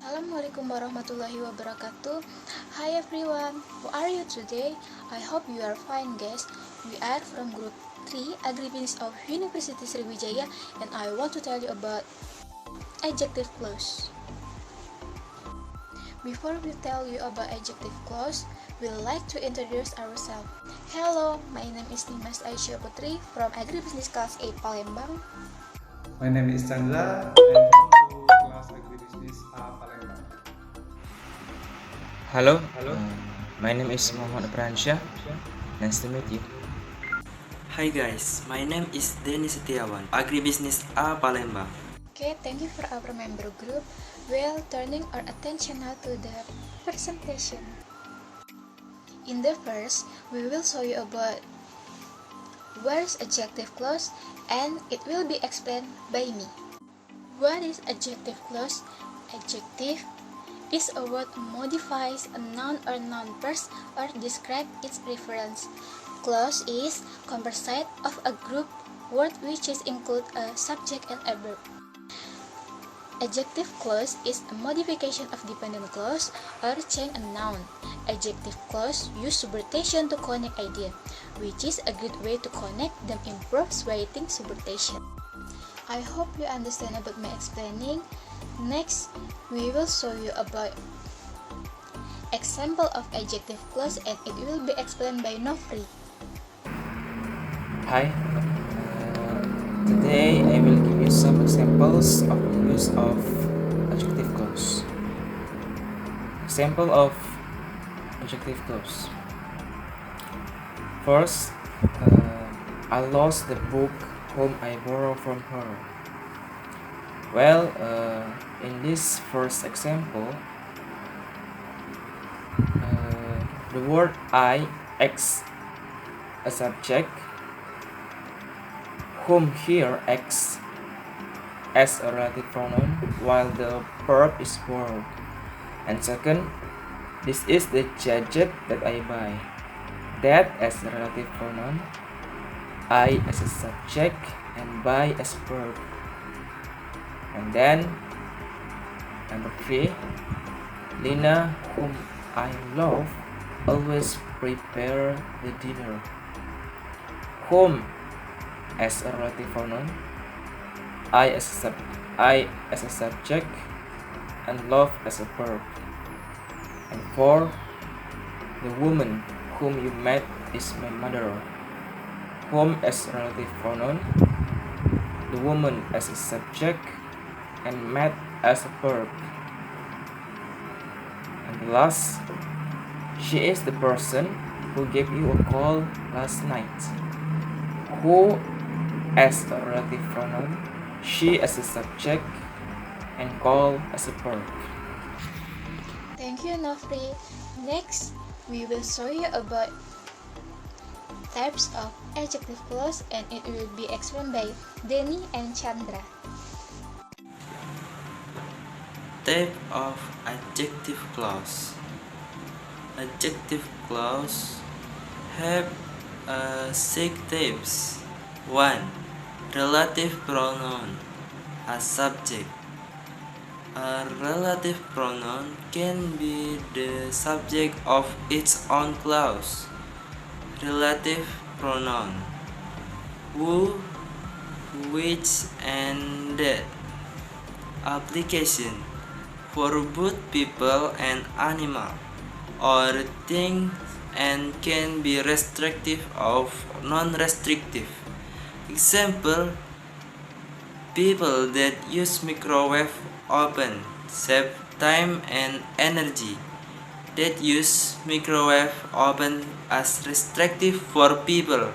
Assalamualaikum warahmatullahi wabarakatuh. Hi everyone, how are you today? I hope you are fine guys. We are from group 3 Agribusiness of University Sriwijaya and I want to tell you about adjective clause. Before we tell you about adjective clause, we'd like to introduce ourselves. Hello, my name is Nimas Aisyah Putri from Agribusiness Class A Palembang. My name is Chandra. I belong to class Agribusiness A Palembang. Hello, my name is Novriansyah. Nice to meet you. Hi guys, my name is Denni Setiawan, Agribusiness A Palembang. Okay, thank you for our member group. Well, turning our attention now to the presentation. In the first, we will show you about where's adjective clause and it will be explained by me. What is adjective clause? Adjective is a word modifies a noun or noun phrase or describe its preference. Clause is composite of a group word which is include a subject and a verb. Adjective clause is a modification of dependent clause or change a noun. Adjective clause use subvertation to connect idea, which is a good way to connect them improves writing subvertation. I hope you understand about my explaining. Next, we will show you about example of adjective clause and it will be explained by Novri. Hi, today I will give you some examples of the use of adjective clause. Example of adjective clause. First, I lost the book whom I borrowed from her. Well, in this first example, the word I acts as subject, whom here acts as a relative pronoun while the verb is borrowed. And second, this is the gadget that I buy. That as a relative pronoun, I as a subject, and buy as verb. And then number 3, Lina, whom I love, always prepare the dinner. Whom as a relative pronoun, I as a subject, and love as a verb. And 4, the woman whom you met is my mother. Whom as a relative pronoun, the woman as a subject, and met as a verb. And the last, she is the person who gave you a call last night. Who as a relative pronoun, she as a subject, and call as a verb. Thank you, Novri. Next, we will show you about types of adjective clause and it will be explained by Denni and Chandra. Type of adjective clause. Adjective clause have 6 types. 1. Relative pronoun as subject. A relative pronoun can be the subject of its own clause. Relative pronoun: who, which, and that. Application: for both people and animal or things and can be restrictive or non-restrictive. Example: people that use microwave oven save time and energy. That use microwave oven as restrictive for people.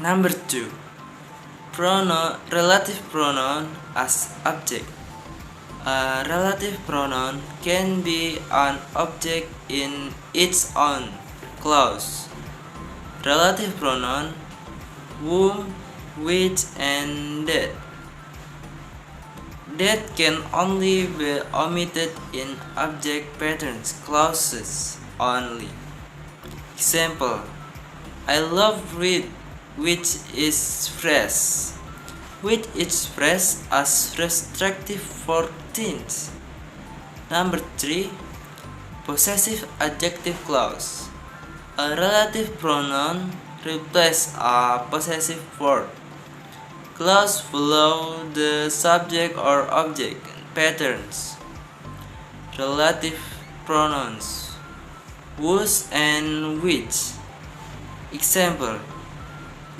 Number 2. Relative pronoun as object. A relative pronoun can be an object in its own clause. Relative pronoun: whom, which, and that. That can only be omitted in object patterns clauses only. Example: I love read, which is fresh. which is phrased as restrictive for teens. Number 3. Possessive adjective clause. A relative pronoun replaces a possessive verb. Clause follow the subject or object patterns. Relative pronouns whose and which. Example: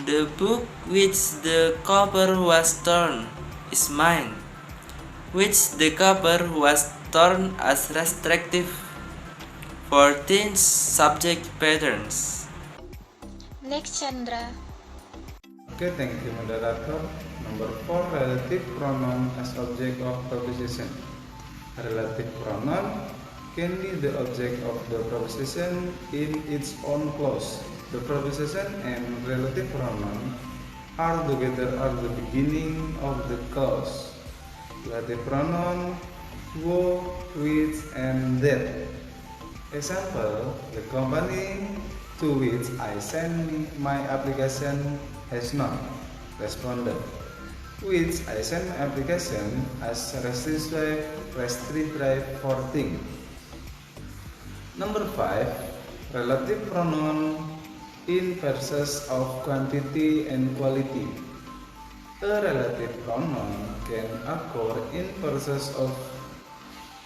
the book which the cover was torn is mine, which the cover was torn as restrictive for teens subject patterns. Next, Chandra. Okay, thank you, moderator. Number 4, relative pronoun as object of proposition. A relative pronoun can be the object of the proposition in its own clause. The proposition and relative pronoun are together at the beginning of the clause. Relative pronoun who, which, and that. Example: the company to which I sent my application has not responded, which I sent my application as restrictive for thing. Number 5, relative pronoun in verses of quantity and quality. A relative pronoun can occur in verses of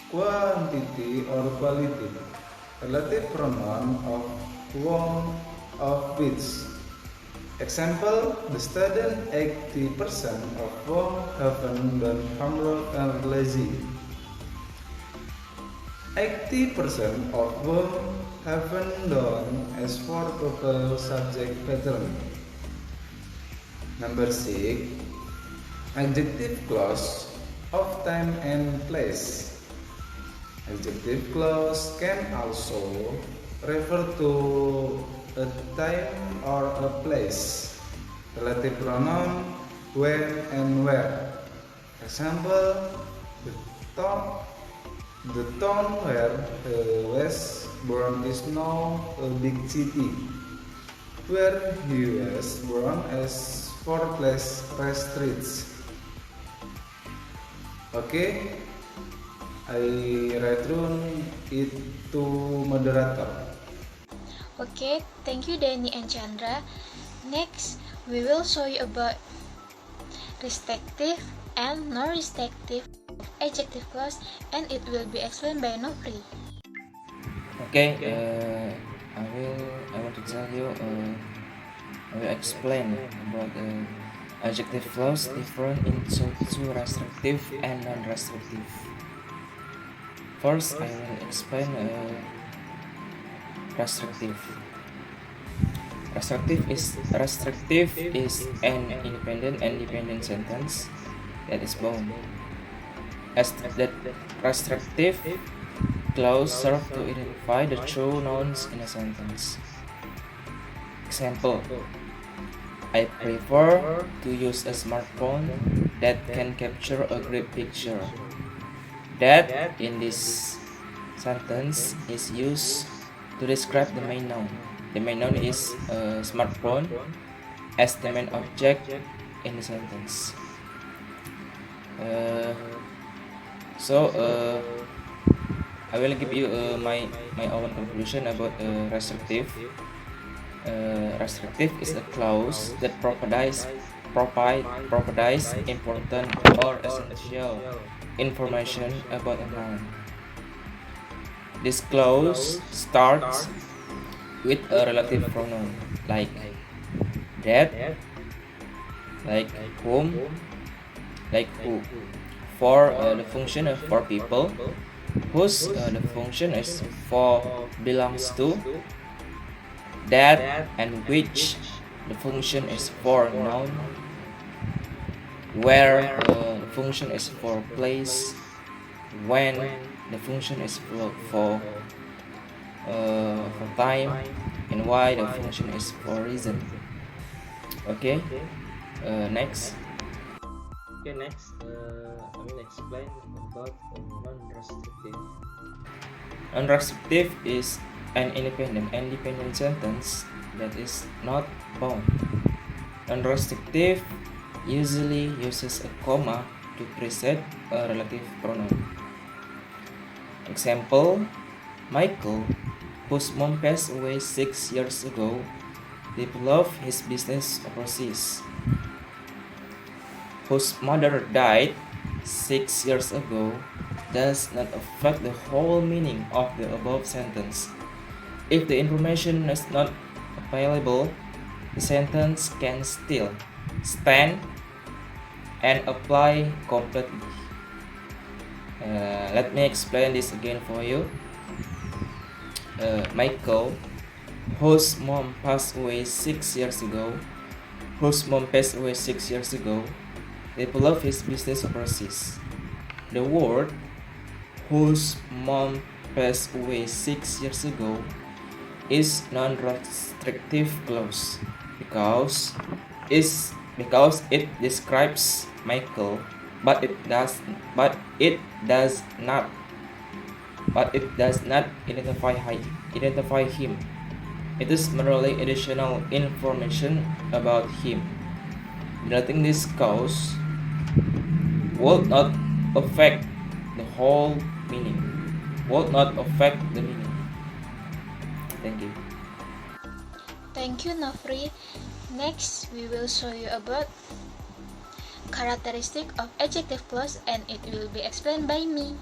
quantity or quality. Relative pronoun of one of which. Example: the student 80% of whom haven't done homework and lazy. 80% of whom haven't done as for total subject pattern. Number 6, adjective clause of time and place. Adjective clause can also refer to a time or a place. Relative pronoun when and where. Example: the town where he was born is now a big city. Where he was born is 4 streets. Okay, I return it to moderator. Okay, thank you Denni and Chandra. Next, we will show you about restrictive and non-restrictive adjective clause, and it will be explained by Novri. Okay, I want to tell you, I will explain about adjective clause different into two restrictive and non-restrictive. First, I will explain restrictive. Restrictive is an independent and dependent sentence that is bound. As that restrictive clause serve to identify the true nouns in a sentence. Example: I prefer to use a smartphone that can capture a great picture. That in this sentence is used to describe the main noun. The main noun is a smartphone as the main object in the sentence. I will give you my own conclusion about restrictive. Restrictive is a clause that provides important or essential information about a noun. This clause starts with a relative pronoun like that, like whom, like who. For the function of for people, whose the function is for belongs to, that and which the function is for noun, where the function is for place, when the function is for time, and why the function is for reason. Okay, next. Okay, next, I will explain about non-restrictive. Non-restrictive is an independent and dependent sentence that is not bound. Non-restrictive usually uses a comma to precede a relative pronoun. Example, Michael, whose mom passed away 6 years ago, developed his business overseas. Whose mother died 6 years ago does not affect the whole meaning of the above sentence. If the information is not available, the sentence can still stand and apply completely. Let me explain this again for you. Michael, whose mom passed away 6 years ago, developed his business overseas. The word whose mom passed away 6 years ago is non-restrictive clause because it describes Michael, but it does not identify him. It is merely additional information about him. Deleting this clause would not affect the whole meaning. Thank you. Thank you, Novri. Next, we will show you about characteristic of adjective clause and it will be explained by me.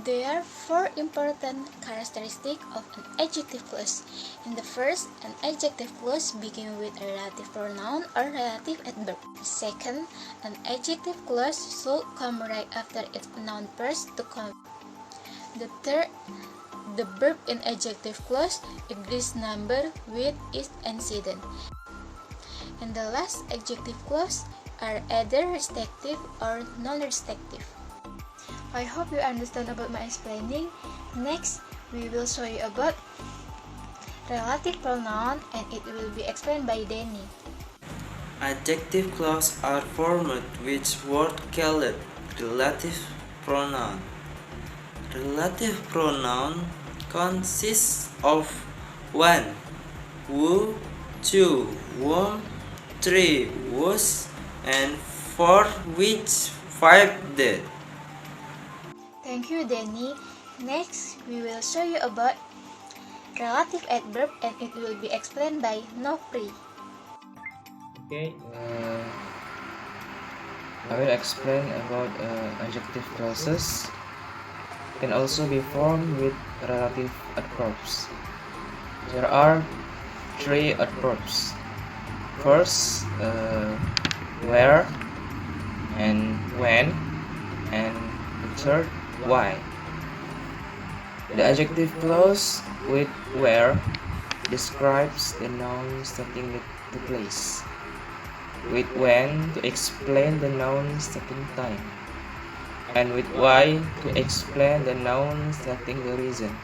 There are 4 important characteristics of an adjective clause. In the first, an adjective clause begins with a relative pronoun or relative adverb. Second, an adjective clause should come right after its noun first to come. The third, the verb in adjective clause increase number with its antecedent. And the last adjective clause are either restrictive or non-restrictive. I hope you understand about my explaining. Next, we will show you about relative pronoun and it will be explained by Denni. Adjective clause are formed with word called relative pronoun. Relative pronoun consists of 1, who, 2, whom, 3, whose, and 4, which, 5, that. Thank you, Denni. Next, we will show you about relative adverb and it will be explained by Novri. Okay, I will explain about adjective clauses. Can also be formed with relative adverbs. There are 3 adverbs. First, where, and when, and the third, why. The adjective clause with where describes the noun starting with the place. With when to explain the noun starting time. And with why to explain the noun starting the reason.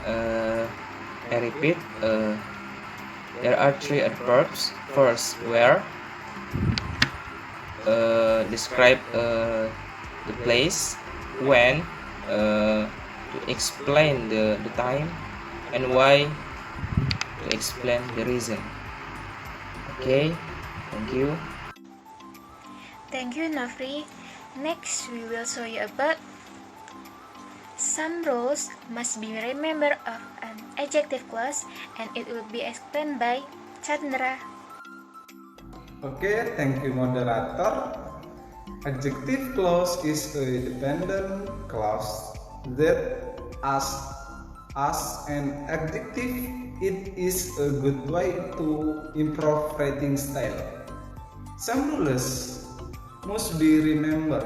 I repeat, there are 3 adverbs. First, where describe the place, when to explain the time, and why to explain the reason. Okay, thank you. Thank you, Novri. Next, we will show you about some rules must be remembered of an adjective clause and it will be explained by Chandra. Okay, thank you moderator. Adjective clause is a dependent clause that as an adjective it is a good way to improve writing style. Some rules must be remembered.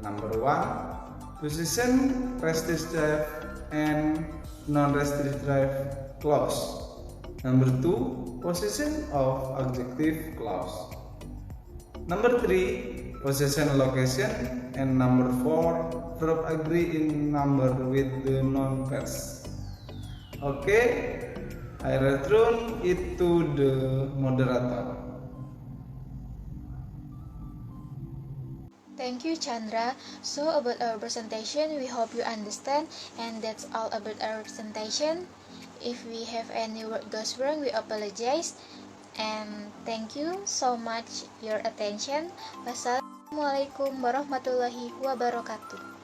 Number 1, possession, restrictive and non-restrictive clause. Number 2, possession of adjective clause. Number 3, possession location, and number 4, verb agree in number with the noun pairs. Okay, I return it to the moderator. Thank you, Chandra. So about our presentation, we hope you understand and that's all about our presentation. If we have any word goes wrong, we apologize. And thank you so much your attention. Wassalamualaikum warahmatullahi wabarakatuh.